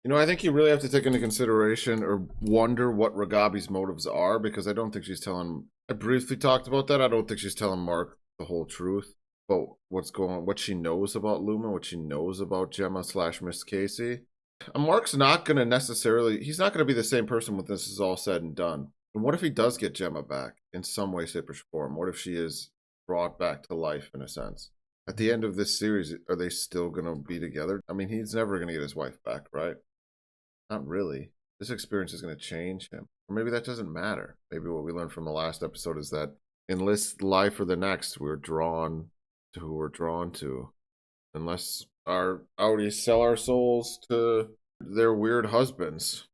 You know, I think you really have to take into consideration or wonder what Ragabi's motives are, because I don't think she's telling. I briefly talked about that. I don't think she's telling Mark the whole truth about what's going on, what she knows about Luma, what she knows about Gemma slash Miss Casey. And Mark's not going to necessarily, he's not going to be the same person when this is all said and done. And what if he does get Gemma back in some way, shape, or form? What if she is brought back to life in a sense? At the end of this series, are they still going to be together? I mean, he's never going to get his wife back, right? Not really. This experience is going to change him. Or maybe that doesn't matter. Maybe what we learned from the last episode is that in this life or the next, we're drawn to who we're drawn to. Unless our Audis sell our souls to their weird husbands.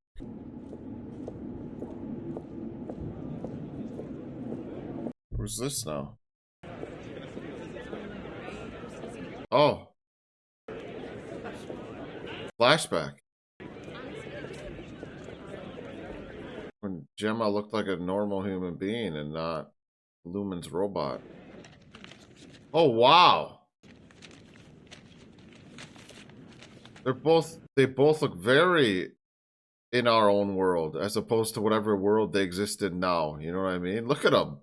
Who's this now? Oh. Flashback. When Gemma looked like a normal human being and not Lumen's robot. Oh, wow. They both look very in our own world as opposed to whatever world they exist in now. You know what I mean? Look at them.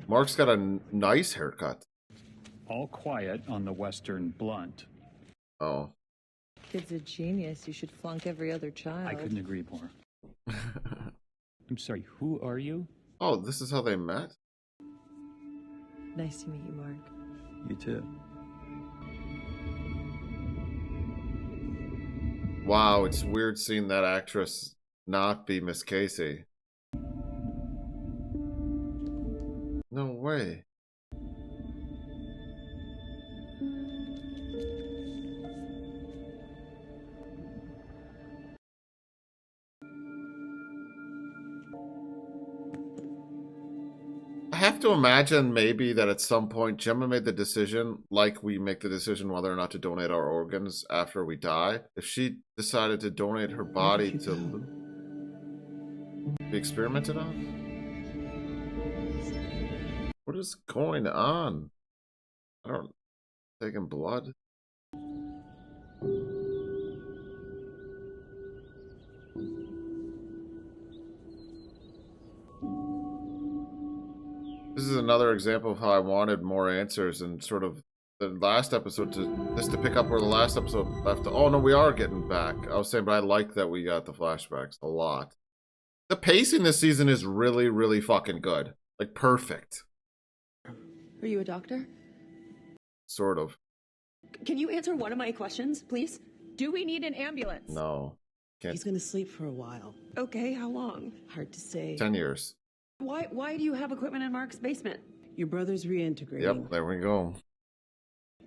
Mark's got a nice haircut. All quiet on the Western Blunt. Oh. Kid's a genius. You should flunk every other child. I couldn't agree more. I'm sorry, who are you? Oh, this is how they met? Nice to meet you, Mark. You too. Wow, it's weird seeing that actress not be Miss Casey. No way. I have to imagine maybe that at some point Gemma made the decision, like we make the decision whether or not to donate our organs after we die. If she decided to donate her body to be experimented on? What is going on? I don't... Taking blood? This is another example of how I wanted more answers and sort of the last episode to pick up where the last episode left. Oh no, we are getting back. I was saying, but I like that we got the flashbacks a lot. The pacing this season is really, really fucking good. Like perfect. Are you a doctor? Sort of. Can you answer one of my questions, please? Do we need an ambulance? No. Can't. He's gonna sleep for a while. Okay, how long? Hard to say. 10 years. Why do you have equipment in Mark's basement? Your brother's reintegrating. Yep, there we go.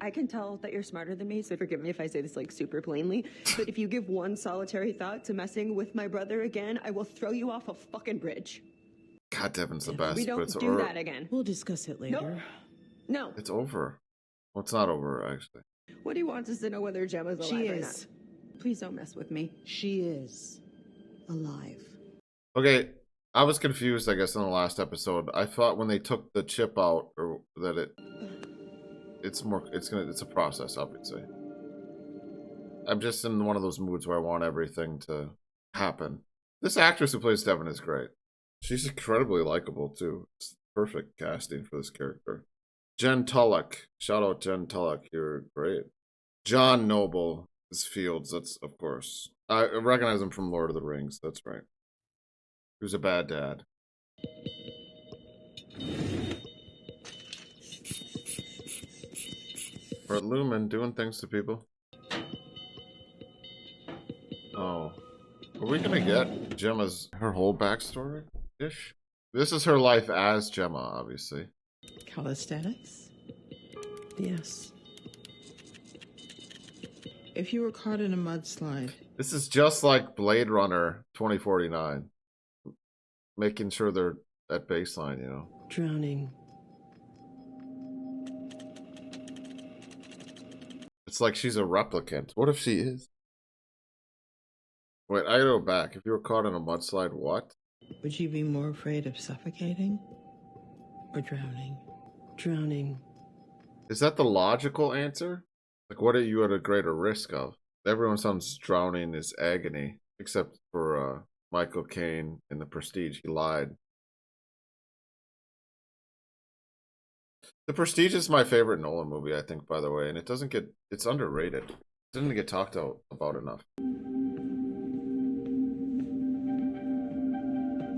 I can tell that you're smarter than me, so forgive me if I say this like super plainly, but if you give one solitary thought to messing with my brother again, I will throw you off a fucking bridge. God, Devin's the best. We but don't it's do that again. We'll discuss it later. Nope. No. It's over. Well, it's not over, actually. What he wants is to know whether Gemma's alive She or is. not. Please don't mess with me. She is alive. Okay, I was confused, I guess, in the last episode. I thought when they took the chip out, or that it's a process, obviously. I'm just in one of those moods where I want everything to happen. This actress who plays Devin is great. She's incredibly likable, too. It's perfect casting for this character. Jen Tulloch. Shout out Jen Tulloch. You're great. John Noble is Fields. That's, of course. I recognize him from Lord of the Rings. That's right. He was a bad dad. Brett Lumen doing things to people. Oh. Are we gonna get Gemma's, her whole backstory-ish? This is her life as Gemma, obviously. Calisthenics? Yes. If you were caught in a mudslide. This is just like Blade Runner 2049. Making sure they're at baseline, you know. Drowning. It's like she's a replicant. What if she is? Wait, I gotta go back. If you were caught in a mudslide, what? Would you be more afraid of suffocating or drowning? Drowning. Is that the logical answer? Like, what are you at a greater risk of? Everyone sounds drowning is agony, except for Michael Caine in The Prestige. He lied. The Prestige is my favorite Nolan movie, I think, by the way, and it's underrated. It doesn't get talked about enough.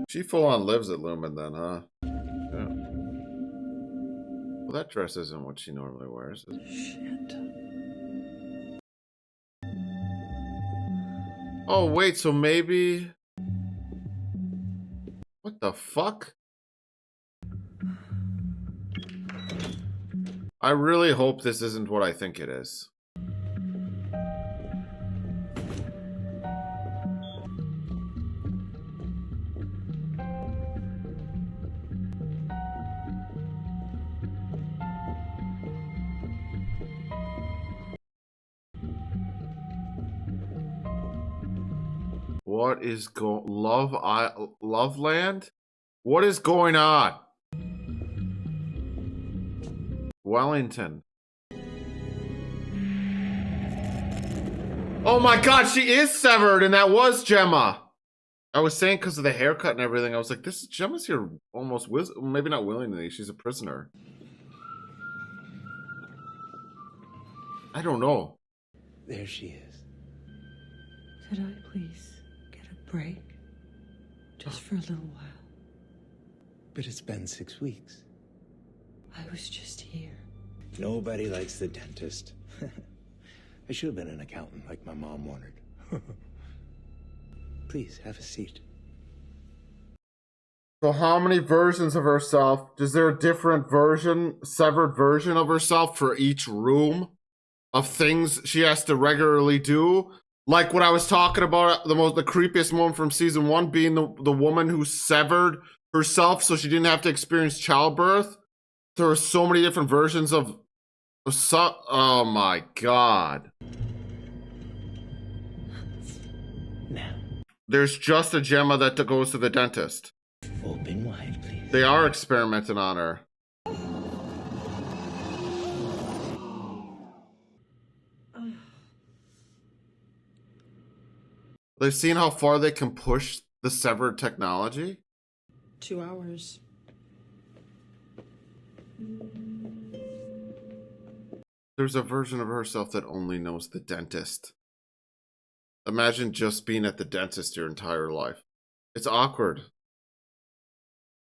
She full on lives at Lumen then, huh? Yeah. Well, that dress isn't what she normally wears, is it? Shit. Oh, wait, so maybe... What the fuck? I really hope this isn't what I think it is. What is Loveland? What is going on? Wellington. Oh my god, she is severed, and that was Gemma. I was saying because of the haircut and everything, I was like, Gemma's here almost, maybe not willingly, she's a prisoner. I don't know. There she is. Could I please get a break? Just for a little while. But it's been 6 weeks. I was just here. Nobody likes the dentist. I should have been an accountant like my mom wanted. Please, have a seat. So how many versions of herself? Is there a different severed version of herself for each room of things she has to regularly do? Like what I was talking about, the creepiest moment from season 1 being the woman who severed herself so she didn't have to experience childbirth. There are so many different versions of oh my god. Now, There's just a Gemma that goes to the dentist. open wide, please. They are experimenting on her. They've seen how far they can push the severed technology. 2 hours. There's a version of herself that only knows the dentist. Imagine just being at the dentist your entire life. It's awkward.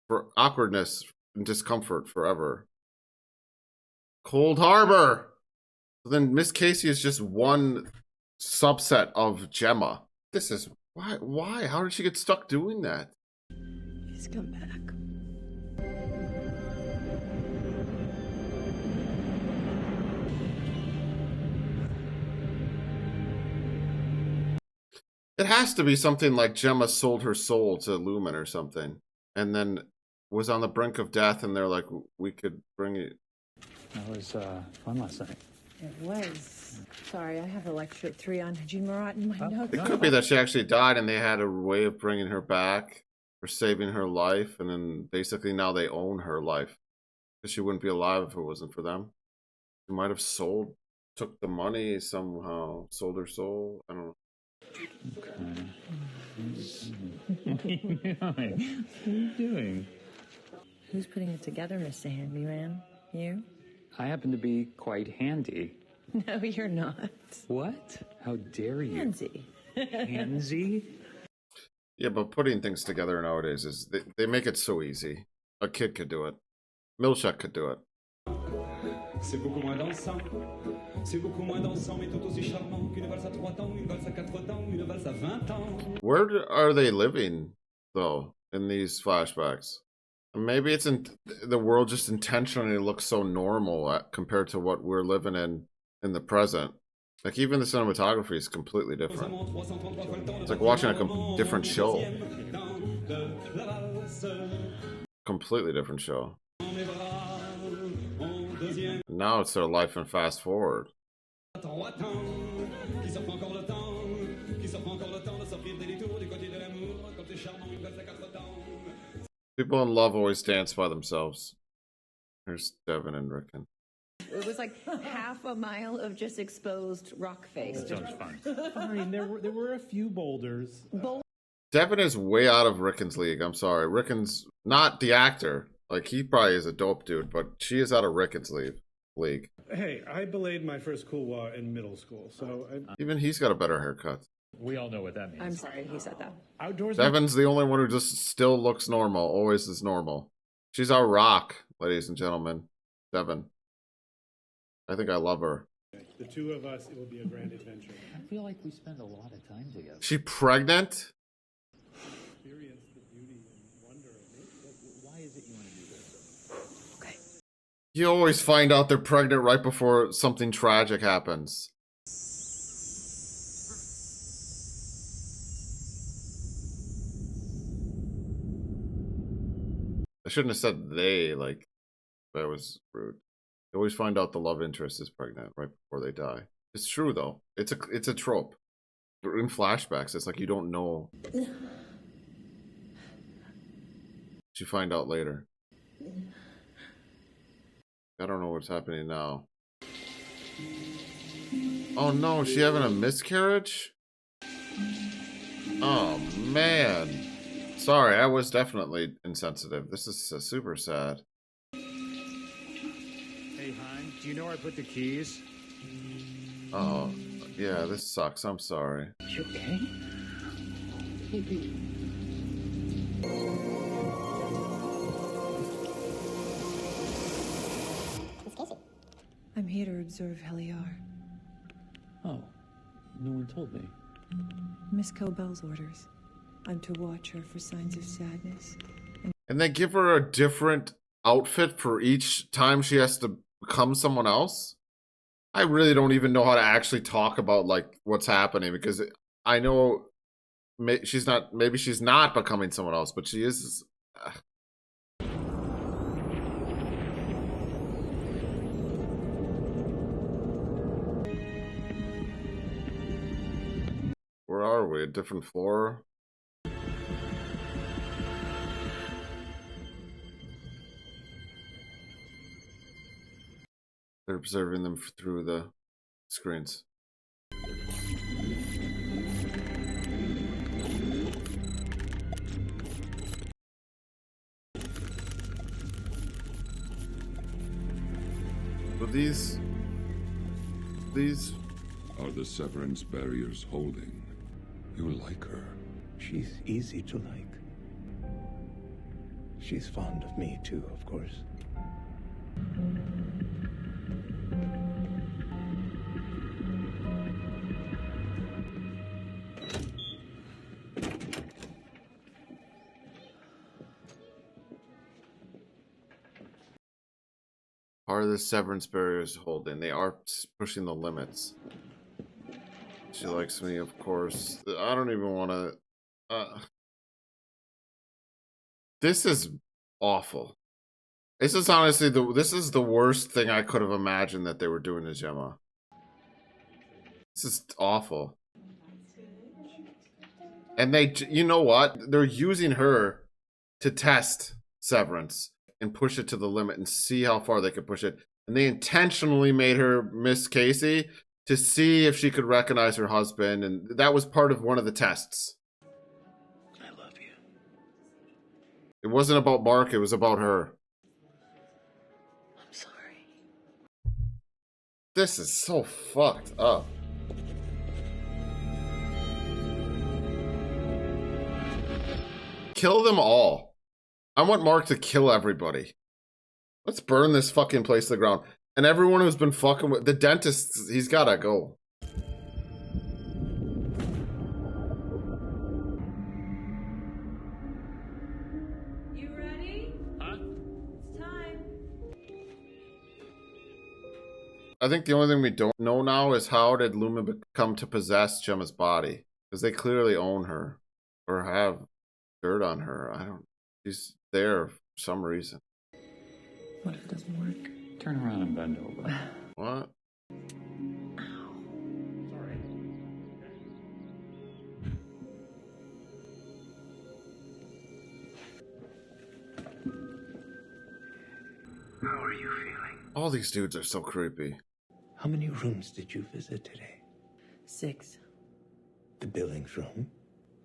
For awkwardness and discomfort forever. Cold Harbor. So then Miss Casey is just one subset of Gemma. This is why? How did she get stuck doing that? He's come back. It has to be something like Gemma sold her soul to Lumen or something, and then was on the brink of death, and they're like, we could bring it. That was fun last night. It was. Sorry, I have a lecture at 3 on Jean Marat in my notes. It could be that she actually died, and they had a way of bringing her back or saving her life, and then basically now they own her life because she wouldn't be alive if it wasn't for them. She might have took the money somehow, sold her soul. I don't know. Okay. What are you doing? Who's putting it together, Mr. Handyman? You? I happen to be quite handy. No, you're not. What? How dare you? Handsy. Handsy? Yeah, but putting things together nowadays is they make it so easy. A kid could do it. Milchek could do it. C'est beaucoup moins dansant. C'est beaucoup moins dansant, mais tout aussi charmant qu'une valse à 3 temps, une valse à 4 temps, une valse à 20 ans. Where are they living, though, in these flashbacks? Maybe it's in the world just intentionally looks so normal compared to what we're living in the present. Like, even the cinematography is completely different. It's like watching a different show. Completely different show. Now it's their life in fast forward. People in love always dance by themselves. Here's Devin and Rickon. It was like half a mile of just exposed rock face. Sounds fun. Fine, there were a few boulders. Devin is way out of Rickon's league. I'm sorry. Rickon's not the actor. Like, he probably is a dope dude, but she is out of Rickon's league. Hey, I belayed my first kuwa in middle school, so Even he's got a better haircut. We all know what that means. I'm sorry he said that. outdoors. Devin's the only one who just still looks normal. Always is normal. She's our rock, ladies and gentlemen. Devin. I think I love her. The two of us, it will be a grand adventure. I feel like we spend a lot of time together. She pregnant? Experience the beauty and wonder of nature. Why is it you want to do this? Okay. You always find out they're pregnant right before something tragic happens. I shouldn't have said they, like, that was rude. You always find out the love interest is pregnant right before they die. It's true, though. It's a trope. In flashbacks, it's like you don't know. You find out later. I don't know what's happening now. Oh no, is she having a miscarriage? Oh man. Sorry, I was definitely insensitive. This is super sad. Hey, hon, do you know where I put the keys? Oh, yeah, this sucks. I'm sorry. You okay? I'm here to observe Heliar. Oh, no one told me. Miss Cobell's orders. I'm to watch her for signs of sadness. And they give her a different outfit for each time she has to become someone else? I really don't even know how to actually talk about, like, what's happening, because I know maybe she's not becoming someone else, but she is. Where are we? A different floor? They're observing them through the screens. But these are the severance barriers holding. You like her. She's easy to like. She's fond of me too, of course. are the severance barriers holding? They are pushing the limits. She likes me, of course. I don't even want to. This is awful. This is honestly this is the worst thing I could have imagined that they were doing to Gemma. This is awful. And they, you know what? They're using her to test Severance and push it to the limit and see how far they could push it. And they intentionally made her Miss Casey to see if she could recognize her husband. And that was part of one of the tests. I love you. It wasn't about Mark, it was about her. I'm sorry. This is so fucked up. Kill them all. I want Mark to kill everybody. Let's burn this fucking place to the ground. And everyone who's been fucking with the dentist, he's gotta go. You ready? Huh? It's time. I think the only thing we don't know now is how did Luma come to possess Gemma's body? Because they clearly own her. Or have dirt on her. I don't. She's there for some reason. What if it doesn't work? Turn around and bend over. What? Sorry. How are you feeling? All these dudes are so creepy. How many rooms did you visit today? 6. The Billings room,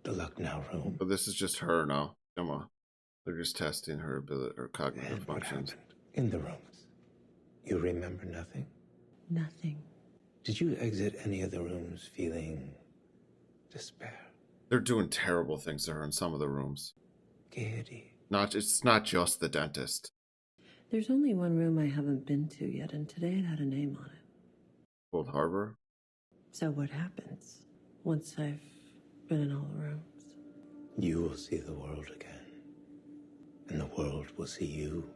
the Lucknow room. But this is just her now. Gemma. They're just testing her ability or cognitive And what functions. happened in the rooms? You remember nothing? Nothing. Did you exit any of the rooms feeling despair, They're doing terrible things to her in some of the rooms. gaiety? It's not just the dentist. There's only one room I haven't been to yet, and today it had a name on it. Cold Harbor. So what happens once I've been in all the rooms? You will see the world again, and the world will see you.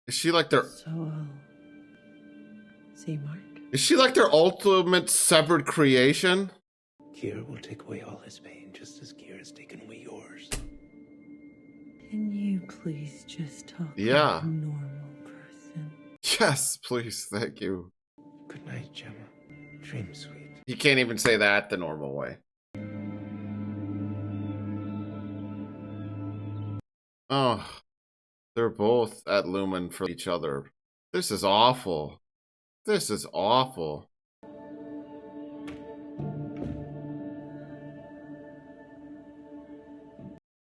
Is she like their So I'll see Mark. Is she like their ultimate severed creation? Kier will take away all his pain, just as Kier has taken away yours. Can you please just talk Yeah. like a normal person? Yes, please, thank you. Good night, Gemma. Dream sweet. He can't even say that the normal way. Oh, they're both at Lumen for each other. This is awful. This is awful.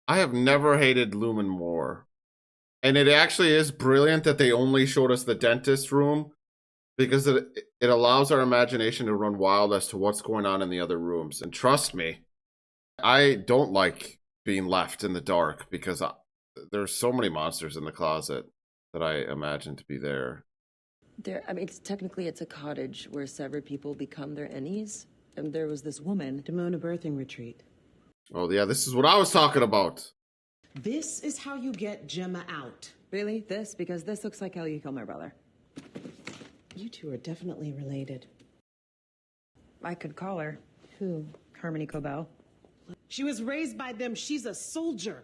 I have never hated Lumen more. And it actually is brilliant that they only showed us the dentist room, because it allows our imagination to run wild as to what's going on in the other rooms. And trust me, I don't like being left in the dark, because there's so many monsters in the closet that I imagine to be there. I mean, technically it's a cottage where severed people become their ennies. And there was this woman. Demona birthing retreat. Oh yeah, this is what I was talking about. This is how you get Gemma out. Really? This? Because this looks like how you kill my brother. You two are definitely related. I could call her. Who? Harmony Cobell. She was raised by them. She's a soldier.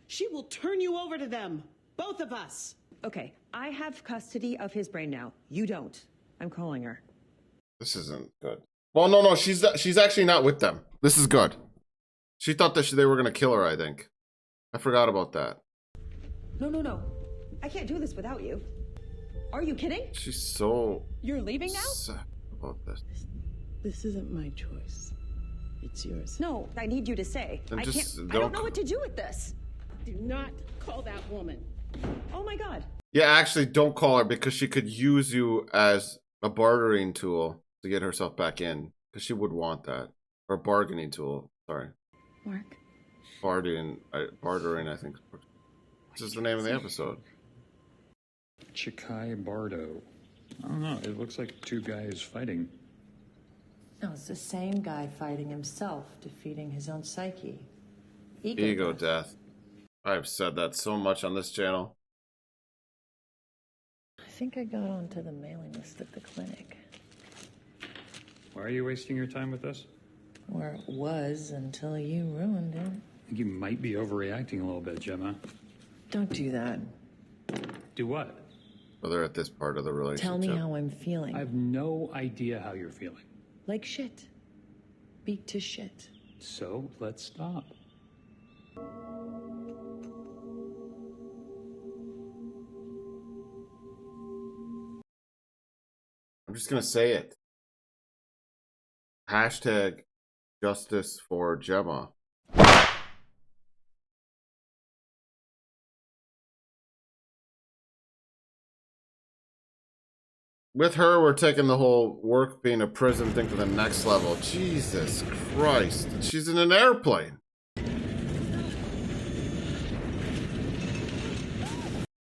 She will turn you over to them. Both of us. Okay, I have custody of his brain now. You don't. I'm calling her. This isn't good. Well, no, she's actually not with them. This is good. She thought that they were gonna kill her, I think. I forgot about that. No. I can't do this without you. Are you kidding? She's so You're leaving now? sad about this. This isn't my choice. It's yours. No, I need you to stay. Then I just can't. I don't know what to do with this. Do not call that woman. Oh my god. Yeah, actually, don't call her, because she could use you as a bartering tool to get herself back in, because she would want that. Or bargaining tool. Sorry. Mark. Bartering, I think. This is the name of the episode. Chikhai Bardo. I don't know. It looks like two guys fighting. No, it's the same guy fighting himself, defeating his own psyche. Ego death. I've said that so much on this channel. I think I got onto the mailing list at the clinic. Why are you wasting your time with this? Where it was until you ruined it. I think you might be overreacting a little bit, Gemma. Don't do that. Do what? Well, they're at this part of the relationship. Tell me how I'm feeling. I have no idea how you're feeling. Like shit. Beat to shit. So let's stop. I'm just gonna say it. Hashtag justice for Gemma. With her, we're taking the whole work being a prison thing to the next level. Jesus Christ. She's in an airplane.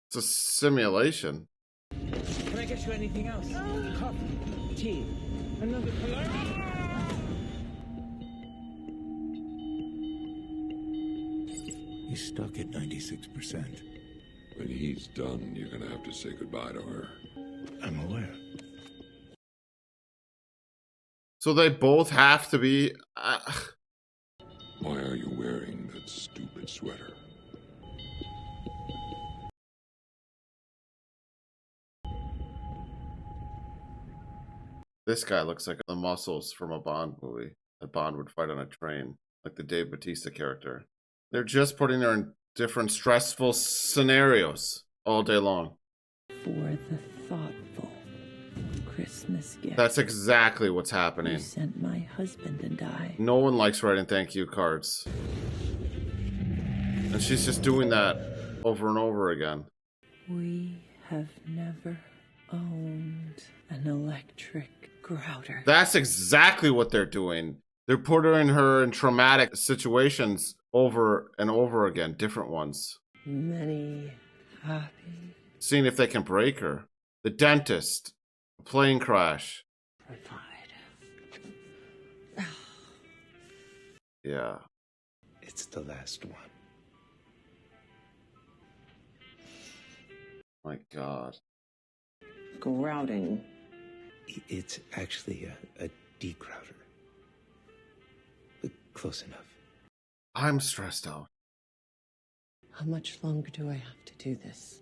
It's a simulation. Can I get you anything else? Coffee, tea, another He's stuck at 96%. When he's done, you're gonna have to say goodbye to her. I'm aware. So they both have to be... Why are you wearing that stupid sweater? This guy looks like the muscles from a Bond movie. That Bond would fight on a train, like the Dave Bautista character. They're just putting her in different stressful scenarios all day long. for the thoughtful Christmas gift That's exactly what's you happening. sent my husband and I. No one likes writing thank you cards. And she's just doing that over and over again. We have never owned an electric grouter. That's exactly what they're doing. They're putting her in traumatic situations over and over again, different ones. Many happy Seeing if they can break her. The dentist, a plane crash. provide. Yeah. It's the last one. My God. Grouting. It's actually a decrouter. But close enough. I'm stressed out. How much longer do I have to do this?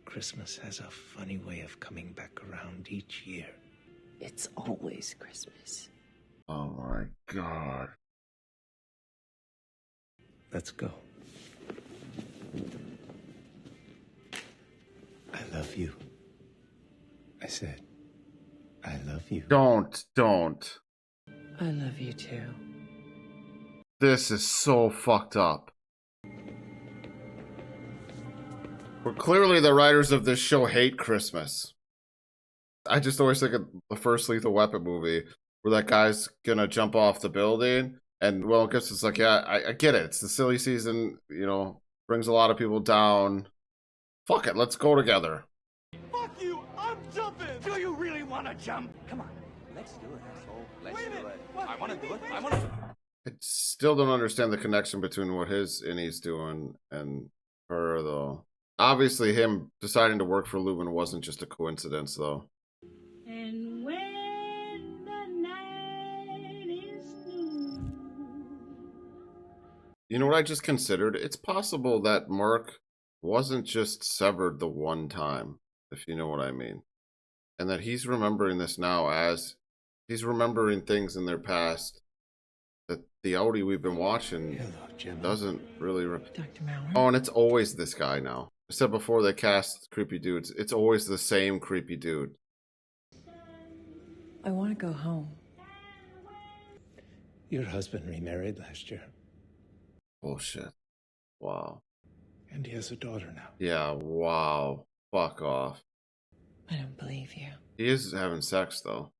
Christmas has a funny way of coming back around each year. It's always Christmas. Oh my God. Let's go. I love you. I said, I love you. Don't. I love you too. This is so fucked up. Well, clearly the writers of this show hate Christmas. I just always think of the first Lethal Weapon movie where that guy's gonna jump off the building and Will Gibson's like, yeah, I get it. It's the silly season, you know, brings a lot of people down. Fuck it, let's go together. Fuck you! I'm jumping! Do you really want to jump? Come on, let's do it, asshole. Let's do it. I want to do it. I want to. I still don't understand the connection between what his innie's doing and her, though. Obviously, him deciding to work for Lubin wasn't just a coincidence, though. And when the night is through. You know what I just considered? It's possible that Mark wasn't just severed the one time, if you know what I mean. And that he's remembering this now as he's remembering things in their past that the Audi we've been watching doesn't really... Dr. Maurer? Oh, and it's always this guy now. I said before they cast creepy dudes, it's always the same creepy dude. I want to go home. Your husband remarried last year. Bullshit. Wow. And he has a daughter now. Yeah, wow. Fuck off. I don't believe you. He is having sex, though.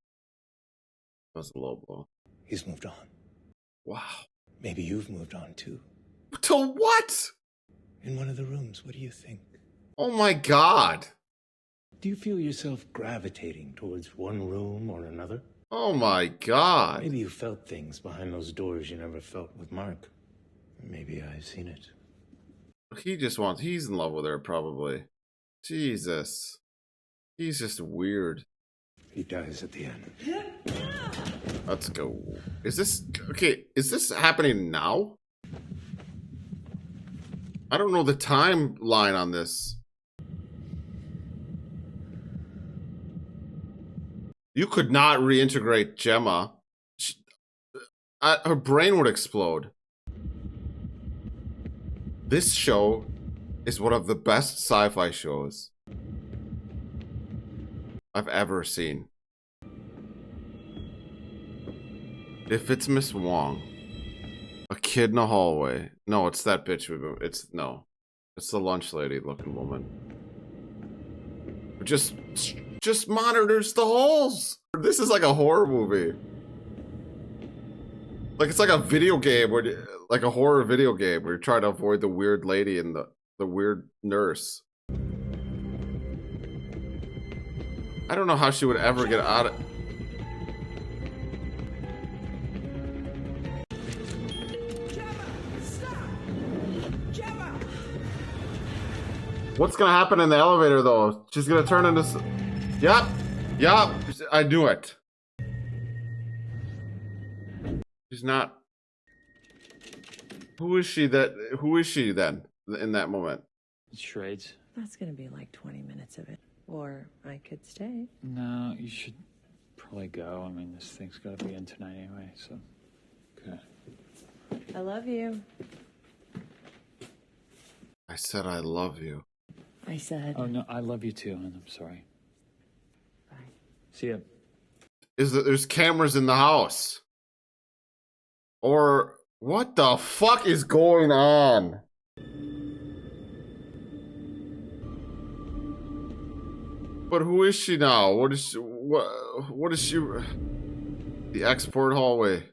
That's a low blow. He's moved on. Wow. Maybe you've moved on too. To what? In one of the rooms, what do you think? Oh my God. Do you feel yourself gravitating towards one room or another? Oh my God. Maybe you felt things behind those doors you never felt with Mark. Maybe I've seen it. He's in love with her, probably. Jesus. He's just weird. He dies at the end. Let's go. Is this happening now? I don't know the timeline on this. You could not reintegrate Gemma. Her brain would explode. This show is one of the best sci-fi shows I've ever seen. If it's Miss Wong, a kid in a hallway. No, it's that bitch. It's the lunch lady looking woman. Who just monitors the holes. This is like a horror movie. Like it's like a video game like a horror video game where you're trying to avoid the weird lady and the weird nurse. I don't know how she would ever get out of... What's gonna happen in the elevator, though? She's gonna turn into... Yup! I knew it. She's not... Who is she then, in that moment? Charades. That's gonna be like 20 minutes of it. Or I could stay. No, you should probably go. I mean, this thing's gotta be in tonight anyway, so. Okay. I love you. I said I love you. I said. Oh, no, I love you too, and I'm sorry. Bye. See ya. Is that there's cameras in the house? Or what the fuck is going on? But who is she now? What is she, what is she? The export hallway.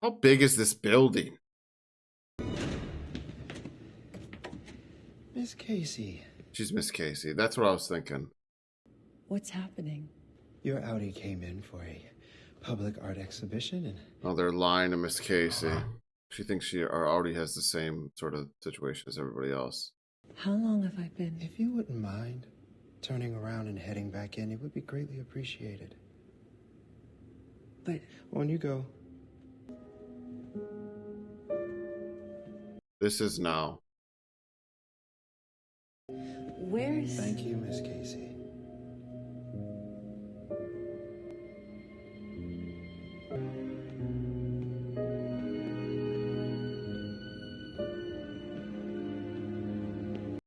How big is this building? Miss Casey. She's Miss Casey. That's what I was thinking. What's happening? Your Audi came in for a public art exhibition and... Oh, they're lying to Miss Casey. She thinks she already has the same sort of situation as everybody else. How long have I been? If you wouldn't mind turning around and heading back in, it would be greatly appreciated. But... On you go. This is now. Where's... Thank you, Miss Casey.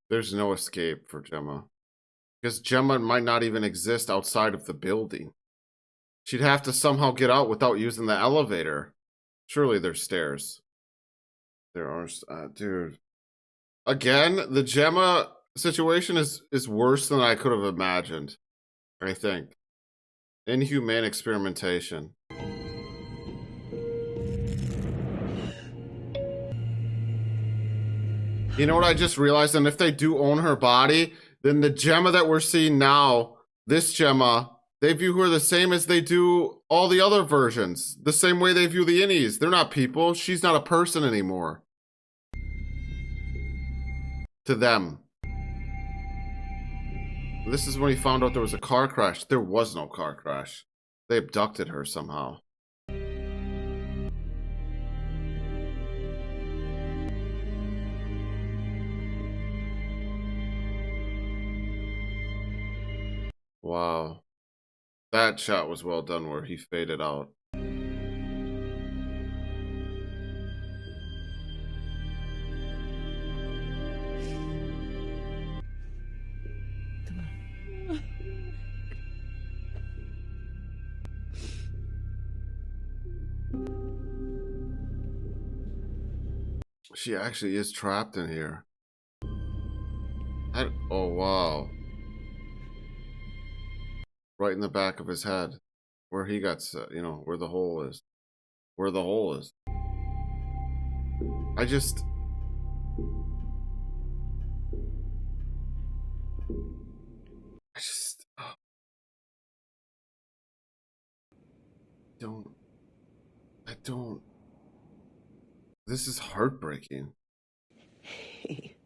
There's no escape for Gemma. Because Gemma might not even exist outside of the building. She'd have to somehow get out without using the elevator. Surely there's stairs. There are, dude. Again, the Gemma situation is worse than I could have imagined. I think. Inhumane experimentation. You know what I just realized? And if they do own her body, then the Gemma that we're seeing now, this Gemma, they view her the same as they do all the other versions. The same way they view the innies. They're not people. She's not a person anymore. To them. This is when he found out there was a car crash. There was no car crash. They abducted her somehow. Wow. That shot was well done where he faded out. She actually is trapped in here. Oh, wow. Right in the back of his head. Where he got set, you know, where the hole is. Where the hole is. I just... I don't... This is heartbreaking. Hey.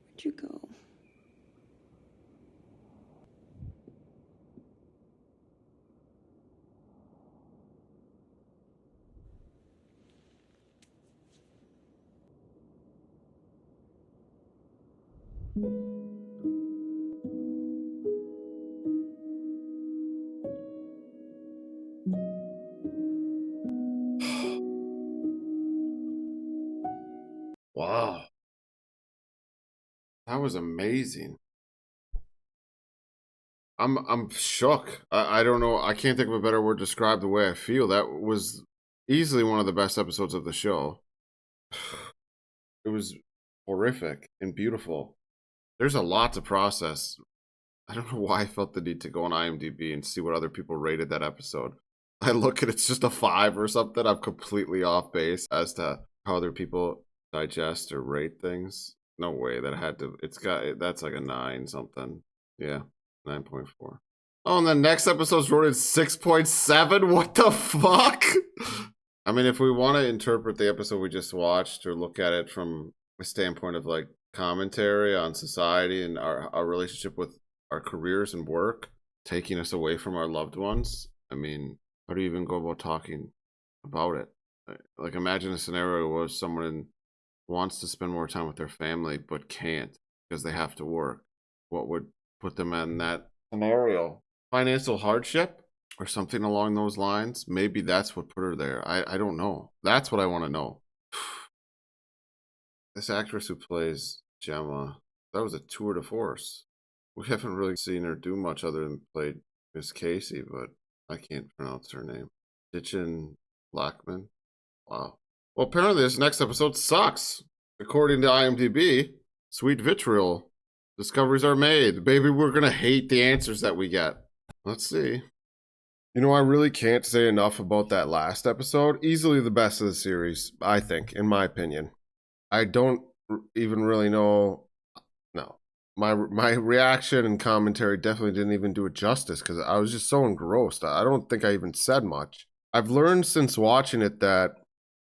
Where'd you go? Wow. That was amazing. I'm shook. I don't know. I can't think of a better word to describe the way I feel. That was easily one of the best episodes of the show. It was horrific and beautiful. There's a lot to process. I don't know why I felt the need to go on IMDb and see what other people rated that episode. I look at it's just a 5 or something. I'm completely off base as to how other people digest or rate things. No way that had to. That's like a 9 something. Yeah, 9.4. Oh, and the next episode's rated 6.7. What the fuck? I mean, if we want to interpret the episode we just watched or look at it from a standpoint of like commentary on society and our relationship with our careers and work, taking us away from our loved ones. I mean, how do you even go about talking about it? Like, imagine a scenario where someone wants to spend more time with their family but can't because they have to work. What would put them in that scenario? Financial hardship or something along those lines? Maybe that's what put her there. I don't know. That's what I want to know. This actress who plays Gemma, That was a tour de force. We haven't really seen her do much other than play Miss Casey, but I can't pronounce her name. Ditchin Blackman. Wow. Well, apparently this next episode sucks. According to IMDb, Sweet Vitriol. Discoveries are made. Baby, we're going to hate the answers that we get. Let's see. You know, I really can't say enough about that last episode. Easily the best of the series, I think, in my opinion. I don't even really know. No. My reaction and commentary definitely didn't even do it justice because I was just so engrossed. I don't think I even said much. I've learned since watching it that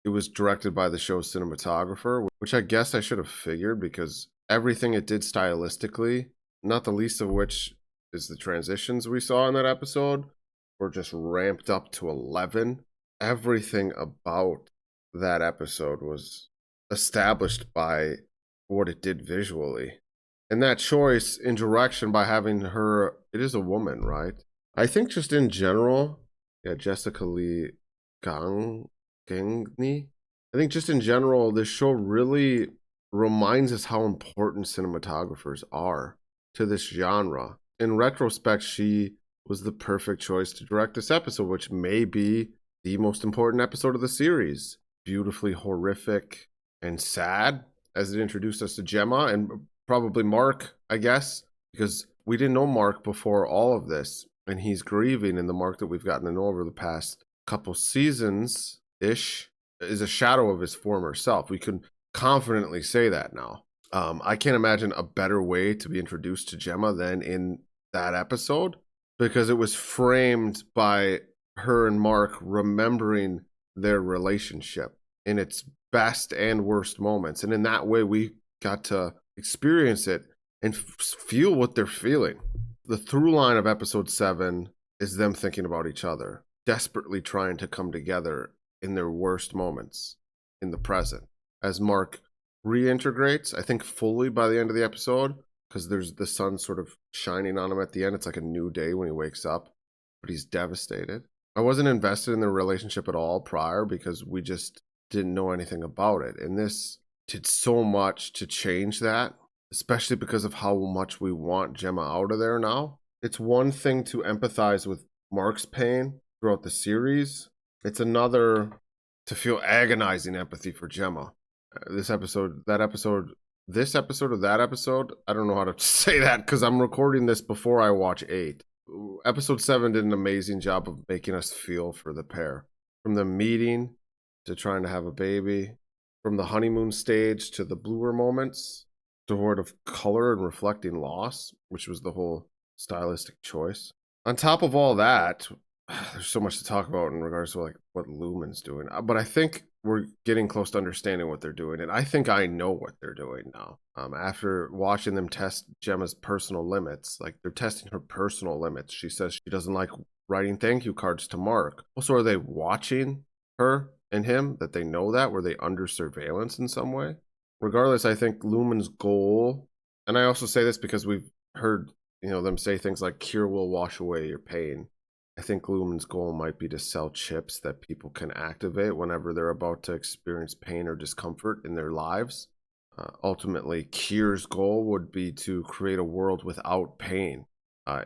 it was directed by the show's cinematographer, which I guess I should have figured because everything it did stylistically, not the least of which is the transitions we saw in that episode, were just ramped up to 11. Everything about that episode was established by what it did visually. And that choice in direction by having her, it is a woman, right? I think just in general, yeah, Jessica Lee Gangney. I think just in general, this show really reminds us how important cinematographers are to this genre. In retrospect, she was the perfect choice to direct this episode, which may be the most important episode of the series. Beautifully horrific and sad, as it introduced us to Gemma and probably Mark, I guess, because we didn't know Mark before all of this, and he's grieving, and the Mark that we've gotten to know over the past couple seasons-ish is a shadow of his former self. We can confidently say that now. I can't imagine a better way to be introduced to Gemma than in that episode, because it was framed by her and Mark remembering their relationship in its best and worst moments. And in that way, we got to experience it and feel what they're feeling. The through line of episode 7 is them thinking about each other, desperately trying to come together in their worst moments in the present. As Mark reintegrates, I think fully by the end of the episode, because there's the sun sort of shining on him at the end. It's like a new day when he wakes up, but he's devastated. I wasn't invested in their relationship at all prior because we just didn't know anything about it. And this did so much to change that, especially because of how much we want Gemma out of there now. It's one thing to empathize with Mark's pain throughout the series. It's another to feel agonizing empathy for Gemma. This episode, that episode, this episode or that episode, I don't know how to say that because I'm recording this before I watch 8. Episode 7 did an amazing job of making us feel for the pair. From the meeting to trying to have a baby, from the honeymoon stage to the bluer moments, devoid of color and reflecting loss, which was the whole stylistic choice. On top of all that, there's so much to talk about in regards to like what Lumen's doing, but I think we're getting close to understanding what they're doing, and I think I know what they're doing now. After watching them test Gemma's personal limits, like they're testing her personal limits. She says she doesn't like writing thank you cards to Mark. Also, are they watching her and him that they know that? Were they under surveillance in some way? Regardless, I think Lumen's goal, and I also say this because we've heard them say things like cure will wash away your pain. I think Lumen's goal might be to sell chips that people can activate whenever they're about to experience pain or discomfort in their lives. Ultimately, Kier's goal would be to create a world without pain.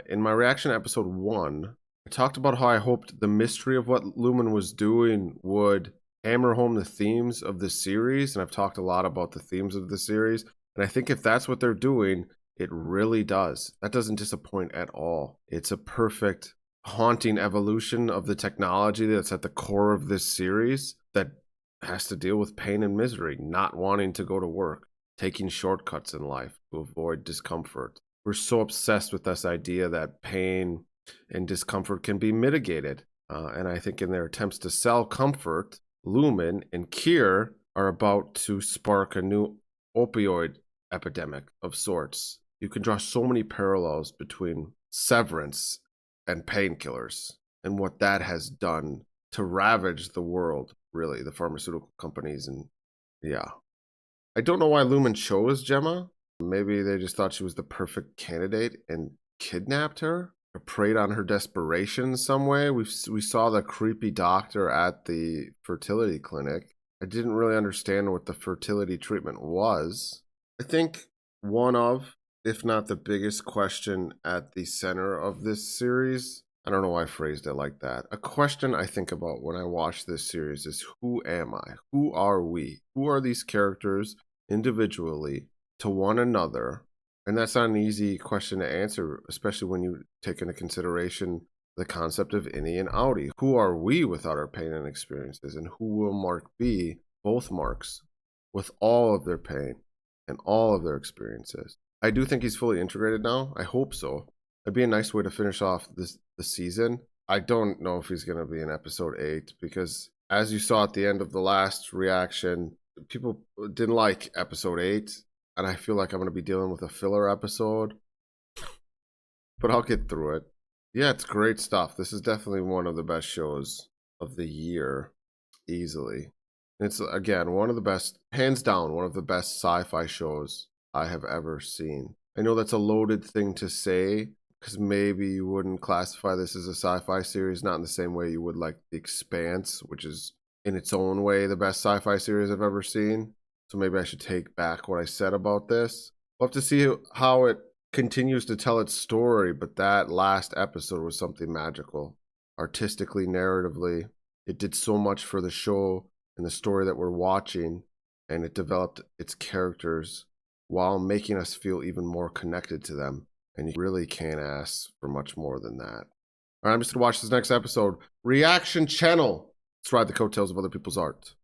In my reaction to episode 1, I talked about how I hoped the mystery of what Lumen was doing would hammer home the themes of the series, and I've talked a lot about the themes of the series, and I think if that's what they're doing, it really does. That doesn't disappoint at all. It's a perfect haunting evolution of the technology that's at the core of this series that has to deal with pain and misery, not wanting to go to work, taking shortcuts in life to avoid discomfort. We're so obsessed with this idea that pain and discomfort can be mitigated. And I think in their attempts to sell comfort, Lumen and Kier are about to spark a new opioid epidemic of sorts. You can draw so many parallels between Severance and painkillers and what that has done to ravage the world, really, the pharmaceutical companies. And yeah, I don't know why Lumen chose Gemma. Maybe they just thought she was the perfect candidate and kidnapped her or preyed on her desperation in some way. We saw the creepy doctor at the fertility clinic. I didn't really understand what the fertility treatment was. I think one of, if not the biggest question at the center of this series. I don't know why I phrased it like that. A question I think about when I watch this series is, who am I? Who are we? Who are these characters individually to one another? And that's not an easy question to answer, especially when you take into consideration the concept of innie and outie. Who are we without our pain and experiences? And who will Mark be, both Marks, with all of their pain and all of their experiences? I do think he's fully integrated now. I hope so. It'd be a nice way to finish off the season. I don't know if he's going to be in episode 8 because, as you saw at the end of the last reaction, people didn't like episode 8, and I feel like I'm going to be dealing with a filler episode. But I'll get through it. Yeah, it's great stuff. This is definitely one of the best shows of the year, easily. It's, again, one of the best, hands down, one of the best sci-fi shows I have ever seen. I know that's a loaded thing to say, because maybe you wouldn't classify this as a sci-fi series, not in the same way you would like The Expanse, which is in its own way the best sci-fi series I've ever seen. So maybe I should take back what I said about this. We'll have to see how it continues to tell its story, but that last episode was something magical. Artistically, narratively, it did so much for the show and the story that we're watching, and it developed its characters while making us feel even more connected to them. And you really can't ask for much more than that. All right, I'm just going to watch this next episode. Reaction Channel. Let's ride the coattails of other people's art.